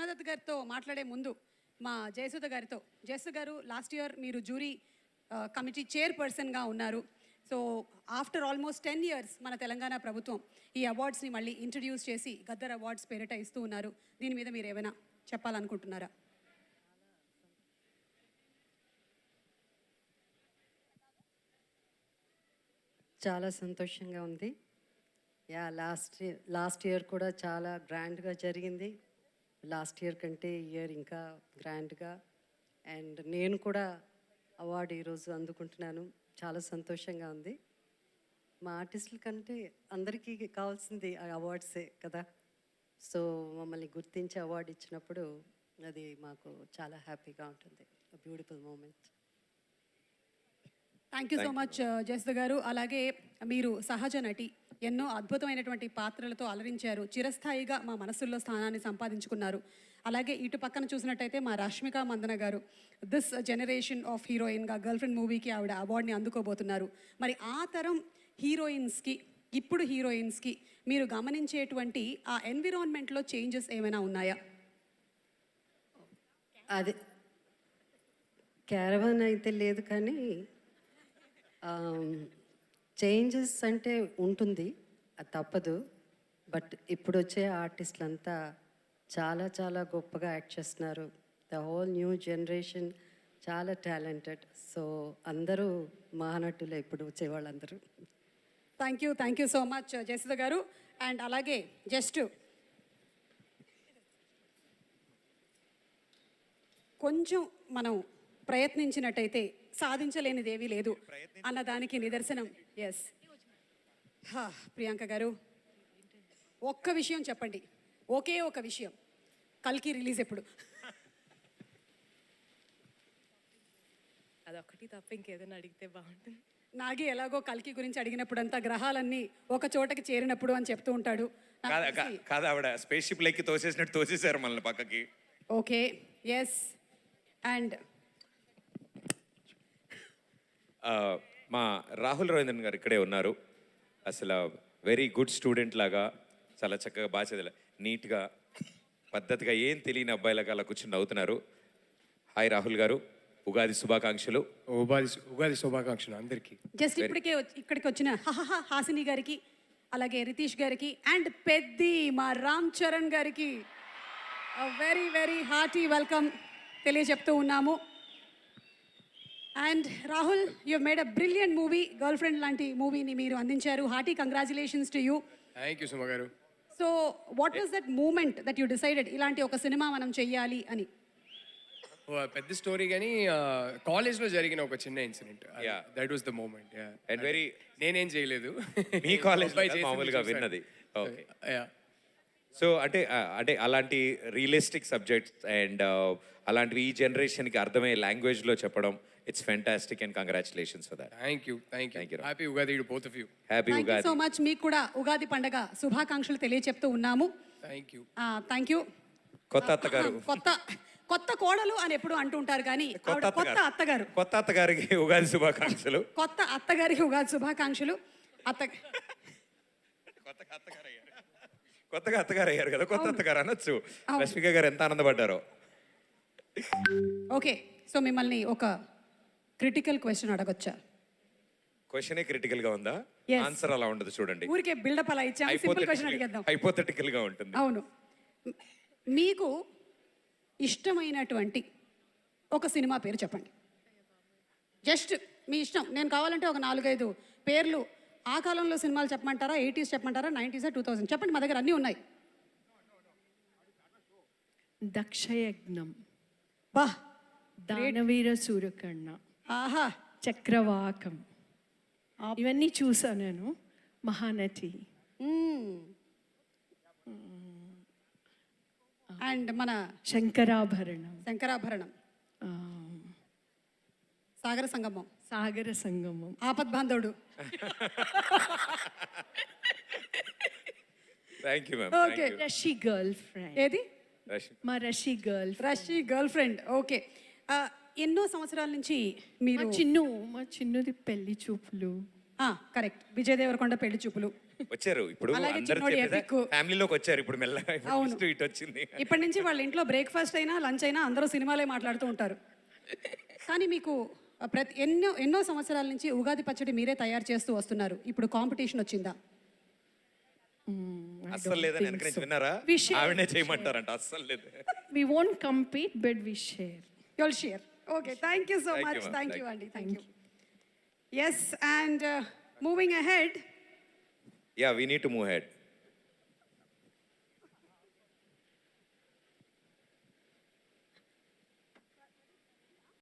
స్వప్నదత్ గారితో మాట్లాడే ముందు మా జయసుధ గారితో, జయసుధ గారు లాస్ట్ ఇయర్ మీరు జ్యూరీ కమిటీ చైర్పర్సన్గా ఉన్నారు. సో ఆఫ్టర్ ఆల్మోస్ట్ 10 years మన తెలంగాణ ప్రభుత్వం ఈ అవార్డ్స్ని మళ్ళీ ఇంట్రడ్యూస్ చేసి గద్దర్ అవార్డ్స్ పేరిట ఇస్తూ ఉన్నారు. దీని మీద మీరు ఏమైనా చెప్పాలనుకుంటున్నారా? చాలా సంతోషంగా ఉంది. లాస్ట్ ఇయర్ కూడా చాలా గ్రాండ్గా జరిగింది. లాస్ట్ ఇయర్ కంటే ఈ ఇయర్ ఇంకా గ్రాండ్గా. అండ్ నేను కూడా అవార్డు ఈరోజు అందుకుంటున్నాను. చాలా సంతోషంగా ఉంది. మా ఆర్టిస్టుల కంటే అందరికీ కావాల్సింది ఆ అవార్డ్సే కదా. సో మమ్మల్ని గుర్తించి అవార్డు ఇచ్చినప్పుడు అది మాకు చాలా హ్యాపీగా ఉంటుంది. Beautiful moment. Thank you so much Jayasudha గారు. అలాగే మీరు సహజ నటి, ఎన్నో అద్భుతమైనటువంటి పాత్రలతో అలరించారు. చిరస్థాయిగా మా మనసుల్లో స్థానాన్ని సంపాదించుకున్నారు. అలాగే ఇటు పక్కన చూసినట్టయితే మా రష్మిక మందన గారు దిస్ జనరేషన్ ఆఫ్ హీరోయిన్గా గర్ల్ ఫ్రెండ్ మూవీకి ఆవిడ అవార్డుని అందుకోబోతున్నారు. మరి ఆ తరం హీరోయిన్స్కి, ఇప్పుడు హీరోయిన్స్కి మీరు గమనించేటువంటి ఆ ఎన్విరాన్మెంట్లో చేంజెస్ ఏమైనా ఉన్నాయా? అది క్యారవాన్ అయితే లేదు, కానీ చేంజెస్ అంటే ఉంటుంది, అది తప్పదు. బట్ ఇప్పుడు వచ్చే ఆర్టిస్టులంతా చాలా చాలా గొప్పగా యాక్ట్ చేస్తున్నారు. ద హోల్ న్యూ జనరేషన్ చాలా టాలెంటెడ్. సో అందరూ మహానటులే ఇప్పుడు వచ్చే వాళ్ళందరూ. Thank you so much Jayasudha గారు. అండ్ అలాగే జస్ట్ కొంచెం మనం ప్రయత్నించినట్టయితే సాధించలేనిది ఏమీ లేదు అన్నదానికి నిదర్శనం. ఎస్, ప్రియాంక గారు ఒక్క విషయం చెప్పండి, ఒకే ఒక విషయం, కల్కి రిలీజ్ ఎప్పుడు? అదొకటి తప్ప ఇంకేదైనా అడిగితే బాగుంటుంది. నాగి ఎలాగో కల్కి గురించి అడిగినప్పుడంతా గ్రహాలన్నీ ఒక చోటకి చేరినప్పుడు అని చెప్తూ ఉంటాడు. కాదు, ఆవిడ స్పేస్ షిప్ లెక్కి తోసేసినట్టు తోసేశారు మనల్ని పక్కకి. Okay, yes. అండ్ మా రాహుల్ రవీంద్రన్ గారు ఇక్కడే ఉన్నారు. అసలు వెరీ గుడ్ స్టూడెంట్ లాగా చాలా చక్కగా బాగా చదివా, నీట్గా పద్ధతిగా ఏం తెలియని అబ్బాయిలాగా అలా కూర్చొని నవ్వుతున్నారు. హాయ్ రాహుల్ గారు, ఉగాది శుభాకాంక్షలు. ఉగాది శుభాకాంక్షలు అందరికీ. జస్ట్ ఇక్కడికి వచ్చిన హాసిని గారికి, అలాగే రితీష్ గారికి అండ్ పెద్ది మా రామ్ చరణ్ గారికి వెరీ వెరీ హార్టీ వెల్కమ్ తెలియజెప్తూ ఉన్నాము. And Rahul, you made a brilliant movie, girl friend లాంటి మూవీని మీరు అందించారు. Hearty congratulations to you. Thank you Suma గారు. So what was that moment that you decided ఇలాంటి ఒక సినిమా మనం చెయ్యాలి అని? పెద్ద స్టోరీ కానీ కాలేజ్లో జరిగిన ఒక చిన్న incident, that was the moment. And very నేనేం చేయలేదు, మీ కాలేజ్ మామూలుగా విన్నది. ఓకే, సో అంటే అలాంటి రియలిస్టిక్ సబ్జెక్ట్స్ అండ్ అలాంటివి ఈ జనరేషన్కి అర్థమయ్యే లాంగ్వేజ్లో చెప్పడం, it's fantastic and congratulations for that. Thank you. Happy Ugadi to both of you. Happy Ugadi. So much. మీకు కూడా ఉగాది పండగ శుభాకాంక్షలు తెలియచెప్తూ ఉన్నాము. Thank you. కొత్త అత్తగారు, కొత్త కోడలు అని ఎప్పుడు అంటుంటారు, కానీ కొత్త అత్తగారికి ఉగాది శుభాకాంక్షలు. కొత్త అత్తగారికి ఉగాది శుభాకాంక్షలు. కొత్తగా అత్తగారు అయ్యారు కదా, కొత్త అత్తగారు అనొచ్చు. రష్మిక గారు ఎంత ఆనందపడ్డారో. ఓకే, సో మిమ్మల్ని ఒక క్రిటికల్ క్వశ్చన్ అడగొచ్చా? క్వశ్చనే క్రిటికల్ గా ఉందా? ఆన్సర్ అలా ఉండదు, చూడండి. ఊరికే బిల్డప్ అలా ఇచ్చాము, సింపుల్ క్వశ్చన్ అడిగేద్దాం. హైపోథెటికల్ గా ఉంటుంది. అవును. మీకు ఇష్టమైనటువంటి ఒక సినిమా పేరు చెప్పండి. జస్ట్ మీ ఇష్టం. నేను కావాలంటే ఒక 4-5 పేర్లు ఆ కాలంలో సినిమాలు చెప్పమంటారా, 80s చెప్పమంటారా, 90s, 2000 చెప్పండి, మా దగ్గర అన్నీ ఉన్నాయి. దక్షయజ్ఞం, బా, దానవీర సూరకర్ణ, ఆహా, చక్రవాకం, ఇవన్నీ చూసా నేను. మహానటి అండ్ మన శంకరాభరణం, సాగర Sangamam, Aapadbandhavudu. Thank you ma'am. Okay, Rashi girl friend. ఏది? మా రషి గర్ల్ ఫ్రెండ్. ఓకే, ఎన్నో సంవత్సరాల నుంచి మీరు మా చిన్నుది పెళ్లి చూపులు. కరెక్ట్, విజయ్ దేవరకొండ పెళ్లి చూపులు. వచ్చారు ఇప్పుడు అలాగే అందరు చిన్నోడి epic. ఫ్యామిలీలోకి వచ్చారు ఇప్పుడు మెల్లగా ఇప్పుడు అవును. next ఇటు వచ్చింది. ఇప్పటి నుంచి వాళ్ళ ఇంట్లో బ్రేక్ఫాస్ట్ అయినా లంచ్ అయినా అందరూ సినిమాలే మాట్లాడుతూ ఉంటారు. కానీ మీకు ఎన్నో సంవత్సరాల నుంచి ఉగాది పచ్చడి మీరే తయారు చేస్తూ వస్తున్నారు. ఇప్పుడు కాంపిటీషన్ వచ్చిందా? అస్సలు లేదని వెనక నుంచి విన్నారా? We share. ఆవిడనే చేయమంటారంట. అస్సలు లేదు. We won't compete, but we share. You'll share. Okay, thank you so Thank much. you, ma'am. Thank Thank you, Andy. Thank you. Yes, and moving ahead, Yeah, we need to move ahead.